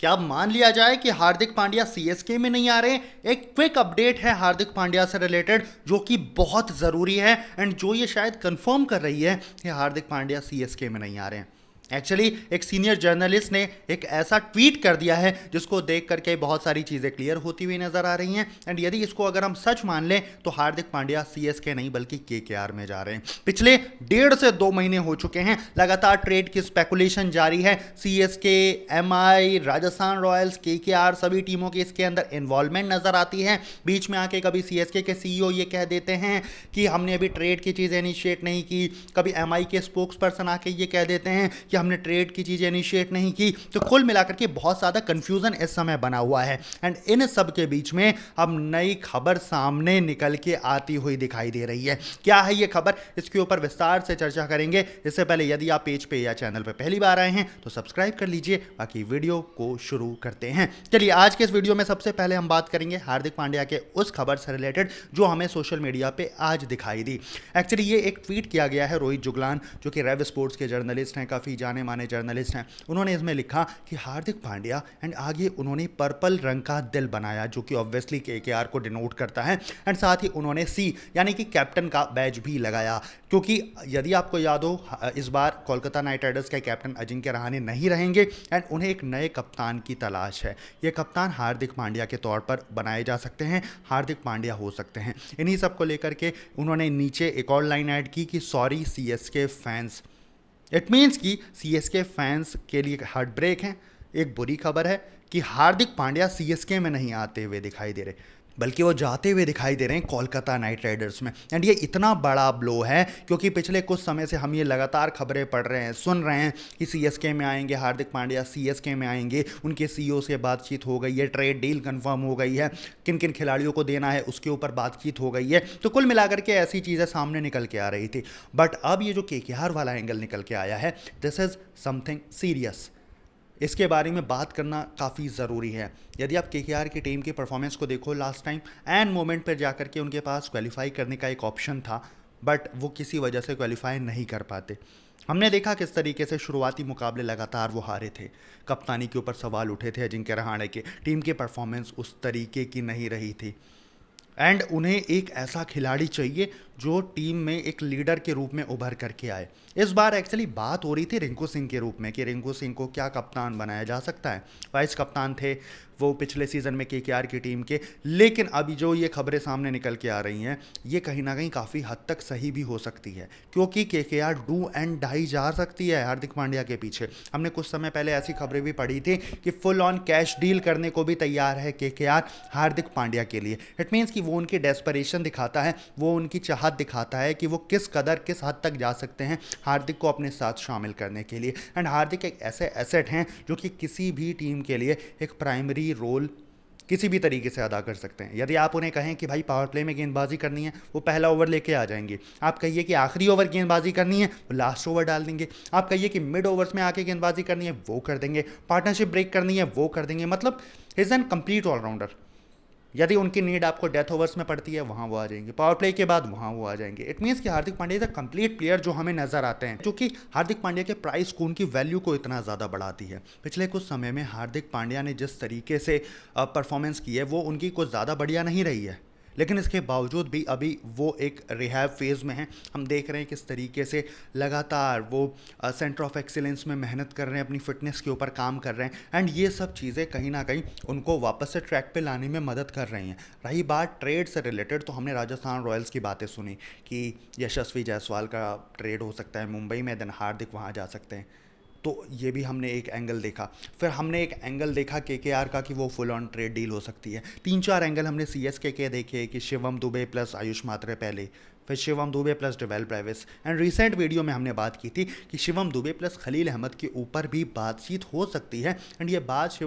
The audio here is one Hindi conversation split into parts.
क्या अब मान लिया जाए कि हार्दिक पांड्या सीएसके में नहीं आ रहे? एक क्विक अपडेट है हार्दिक पांड्या से रिलेटेड जो कि बहुत ज़रूरी है एंड जो ये शायद कंफर्म कर रही है कि हार्दिक पांड्या सीएसके में नहीं आ रहे हैं। एक्चुअली एक सीनियर जर्नलिस्ट ने एक ऐसा ट्वीट कर दिया है जिसको देख करके बहुत सारी चीज़ें क्लियर होती हुई नजर आ रही हैं एंड यदि इसको अगर हम सच मान लें तो हार्दिक पांड्या सीएसके नहीं बल्कि केकेआर में जा रहे हैं। पिछले 1.5 से 2 महीने हो चुके हैं, लगातार ट्रेड की स्पेकुलेशन जारी है। CSK, MI, Rajasthan Royals, KKR सभी टीमों की इसके अंदर इन्वॉल्वमेंट नजर आती है। बीच में आके कभी सीएसके के सीईओ ये कह देते हैं कि हमने अभी ट्रेड की चीज़ इनिशिएट नहीं की, कभी एमआई के स्पोक्स पर्सन आके ये कह देते हैं कि हमने ट्रेड की चीज़ें इनिशिएट नहीं की। तो कुल मिलाकर के बहुत ज़्यादा कंफ्यूजन इस समय बना हुआ है एंड इन सब के बीच में अब नई खबर सामने निकल के आती हुई दिखाई दे रही है। क्या है ये खबर, इसके ऊपर विस्तार से चर्चा करेंगे। इससे पहले यदि आप पेज पे या चैनल पे पहली बार आए हैं तो सब्सक्राइब कर लीजिए। बाकी वीडियो को शुरू करते हैं। चलिए, आज के इस वीडियो में सबसे पहले हम बात करेंगे हार्दिक पांड्या के उस खबर से रिलेटेड जो हमें सोशल मीडिया पे आज दिखाई दी। एक्चुअली ये एक ट्वीट किया गया है रोहित जुगलान, जो कि रेव स्पोर्ट्स के जर्नलिस्ट हैं, काफ़ी जाने माने जर्नलिस्ट हैं। उन्होंने इसमें लिखा कि हार्दिक पांड्या एंड आगे उन्होंने पर्पल रंग का दिल बनाया जो कि ऑब्वियसली केकेआर को डिनोट करता है एंड साथ ही उन्होंने सी यानी कि कैप्टन का बैज भी लगाया, क्योंकि यदि आपको याद हो इस बार कोलकाता नाइट राइडर्स के कैप्टन अजिंक्य रहाणे नहीं रहेंगे एंड उन्हें एक नए कप्तान की तलाश है। ये कप्तान हार्दिक पांड्या के तौर पर बनाए जा सकते हैं, हार्दिक पांड्या हो सकते हैं। इन्हीं सब को लेकर के उन्होंने नीचे एक और लाइन ऐड की कि sorry CSK fans. It means कि सीएसके फैंस के लिए हार्ट ब्रेक है। एक बुरी खबर है कि हार्दिक पांड्या सीएसके में नहीं आते हुए दिखाई दे रहे, बल्कि वो जाते हुए दिखाई दे रहे हैं कोलकाता नाइट राइडर्स में। एंड ये इतना बड़ा ब्लो है क्योंकि पिछले कुछ समय से हम ये लगातार खबरें पढ़ रहे हैं, सुन रहे हैं कि सीएसके में आएंगे हार्दिक पांड्या, सीएसके में आएंगे, उनके सीईओ से बातचीत हो गई है, ट्रेड डील कंफर्म हो गई है, किन किन खिलाड़ियों को देना है उसके ऊपर बातचीत हो गई है। तो कुल मिलाकर के ऐसी चीज़ें सामने निकल के आ रही थी। बट अब ये जो केकेआर वाला एंगल निकल के आया है, दिस इज़ समथिंग सीरियस। इसके बारे में बात करना काफ़ी ज़रूरी है। यदि आप केकेआर की टीम की परफॉर्मेंस को देखो, लास्ट टाइम एंड मोमेंट पर जाकर के उनके पास क्वालिफाई करने का एक ऑप्शन था, बट वो किसी वजह से क्वालिफाई नहीं कर पाते। हमने देखा किस तरीके से शुरुआती मुकाबले लगातार वो हारे थे, कप्तानी के ऊपर सवाल उठे थे अजिंक्य रहाणे के, टीम की परफॉर्मेंस उस तरीके की नहीं रही थी एंड उन्हें एक ऐसा खिलाड़ी चाहिए जो टीम में एक लीडर के रूप में उभर करके आए। इस बार एक्चुअली बात हो रही थी रिंकू सिंह के रूप में कि रिंकू सिंह को क्या कप्तान बनाया जा सकता है। वाइस कप्तान थे वो पिछले सीज़न में केकेआर की टीम के, लेकिन अभी जो ये खबरें सामने निकल के आ रही हैं ये कहीं ना कहीं काफ़ी हद तक सही भी हो सकती है, क्योंकि केकेआर डू एंड डाई जा सकती है हार्दिक पांड्या के पीछे। हमने कुछ समय पहले ऐसी खबरें भी पढ़ी थी कि फुल ऑन कैश डील करने को भी तैयार है केकेआर हार्दिक पांड्या के लिए। इट मीन्स कि वो उनकी डेस्परेशन दिखाता है, वो उनकी चाहत दिखाता है कि वो किस कदर किस हद तक जा सकते हैं हार्दिक को अपने साथ शामिल करने के लिए। एंड हार्दिक एक ऐसे एसेट हैं जो कि किसी भी टीम के लिए एक प्राइमरी रोल किसी भी तरीके से अदा कर सकते हैं। यदि आप उन्हें कहें कि भाई पावर प्ले में गेंदबाजी करनी है, वो पहला ओवर लेके आ जाएंगे। आप कहिए कि आखिरी ओवर गेंदबाजी करनी है, वो लास्ट ओवर डाल देंगे। आप कहिए कि मिड ओवर्स में आके गेंदबाजी करनी है, वो कर देंगे। पार्टनरशिप ब्रेक करनी है, वो कर देंगे। मतलब इज एन कंप्लीट ऑलराउंडर। यदि उनकी नीड आपको डेथ ओवर्स में पड़ती है, वहाँ वो आ जाएंगे, पावर प्ले के बाद वहाँ वो आ जाएंगे। इट मीन्स कि Hardik Pandya is a complete player जो हमें नजर आते हैं, जो कि हार्दिक पांड्या के प्राइस को, उनकी वैल्यू को इतना ज़्यादा बढ़ाती है। पिछले कुछ समय में हार्दिक पांड्या ने जिस तरीके से परफॉर्मेंस की है वो उनकी कुछ ज़्यादा बढ़िया नहीं रही है, लेकिन इसके बावजूद भी अभी वो एक रिहैब फेज़ में हैं। हम देख रहे हैं किस तरीके से लगातार वो सेंटर ऑफ एक्सीलेंस में मेहनत कर रहे हैं, अपनी फिटनेस के ऊपर काम कर रहे हैं एंड ये सब चीज़ें कहीं ना कहीं उनको वापस से ट्रैक पे लाने में मदद कर रही हैं। रही बात ट्रेड से रिलेटेड, तो हमने राजस्थान रॉयल्स की बातें सुनी कि यशस्वी जायसवाल का ट्रेड हो सकता है मुंबई में, देन हार्दिक वहाँ जा सकते हैं। तो ये भी हमने एक एंगल देखा। फिर हमने एक एंगल देखा केकेआर का कि वो फुल ऑन ट्रेड डील हो सकती है। 3-4 एंगल हमने सीएसके के देखे कि शिवम दुबे प्लस आयुष मात्रे पहले, फिर Shivam Dube plus Dewald Brevis and recent video में हमने बात की थी कि शिवम दुबे प्लस खलील अहमद के ऊपर भी बातचीत हो सकती है एंड ये बात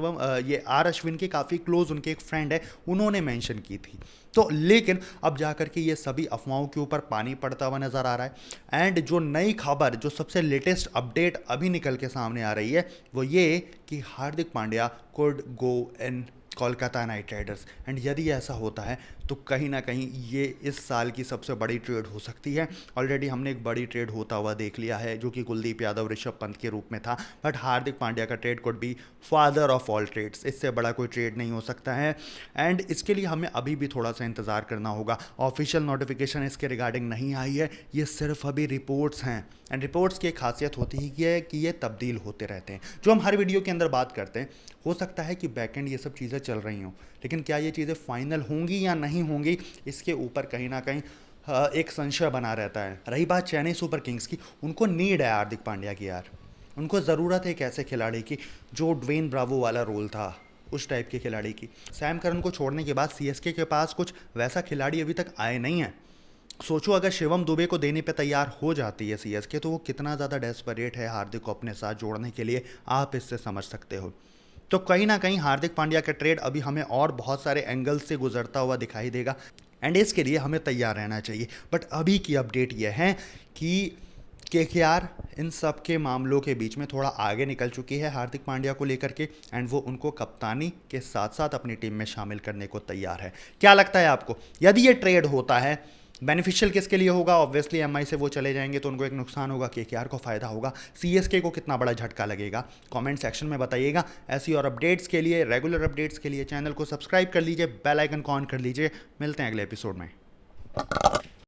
ये आर अश्विन के काफ़ी क्लोज उनके एक फ्रेंड है उन्होंने मेंशन की थी। तो लेकिन अब जाकर के ये सभी अफवाहों के ऊपर पानी पड़ता हुआ नज़र आ रहा है एंड जो नई खबर, जो सबसे लेटेस्ट अपडेट अभी निकल के सामने आ रही है वो ये कि Hardik Pandya could go in Kolkata Knight Riders. And यदि ऐसा होता है तो कहीं ना कहीं ये इस साल की सबसे बड़ी ट्रेड हो सकती है। ऑलरेडी हमने एक बड़ी ट्रेड होता हुआ देख लिया है जो कि कुलदीप यादव ऋषभ पंत के रूप में था, बट हार्दिक पांड्या का trade could be father of all trades. इससे बड़ा कोई ट्रेड नहीं हो सकता है एंड इसके लिए हमें अभी भी थोड़ा सा इंतज़ार करना होगा। ऑफिशियल नोटिफिकेशन इसके रिगार्डिंग नहीं आई है, ये सिर्फ अभी रिपोर्ट्स हैं एंड रिपोर्ट्स की एक खासियत होती है कि ये तब्दील होते रहते हैं। जो हम हर वीडियो के अंदर बात करते हैं, हो सकता है कि बैकएंड ये सब चीज़ें चल रही हों, लेकिन क्या ये चीज़ें फाइनल होंगी या नहीं होंगी, इसके ऊपर कहीं ना कहीं एक संशय बना रहता है। रही बात चेन्नई सुपर किंग्स की, उनको नीड है हार्दिक पांड्या की यार, उनको ज़रूरत है एक ऐसे खिलाड़ी की जो ड्वेन ब्रावो वाला रोल था, उस टाइप के खिलाड़ी की। सैम करन को छोड़ने के बाद सीएसके के पास कुछ वैसा खिलाड़ी अभी तक आए नहीं है। सोचो अगर शिवम दुबे को देने पे तैयार हो जाती है सीएसके तो वो कितना ज़्यादा डेस्परेट है हार्दिक को अपने साथ जोड़ने के लिए, आप इससे समझ सकते हो। तो कहीं ना कहीं हार्दिक पांड्या का ट्रेड अभी हमें और बहुत सारे एंगल से गुजरता हुआ दिखाई देगा एंड इसके लिए हमें तैयार रहना चाहिए। बट अभी की अपडेट यह है कि केकेआर इन सब के मामलों के बीच में थोड़ा आगे निकल चुकी है हार्दिक पांड्या को लेकर के एंड वो उनको कप्तानी के साथ साथ अपनी टीम में शामिल करने को तैयार है। क्या लगता है आपको, यदि ये ट्रेड होता है बेनिफिशियल किसके लिए होगा? ऑब्वियसली एमआई से वो चले जाएंगे तो उनको एक नुकसान होगा, केकेआर को फायदा होगा, सीएसके को कितना बड़ा झटका लगेगा? कमेंट सेक्शन में बताइएगा। ऐसी और अपडेट्स के लिए, रेगुलर अपडेट्स के लिए चैनल को सब्सक्राइब कर लीजिए, बेल आइकन को ऑन कर लीजिए। मिलते हैं अगले एपिसोड में।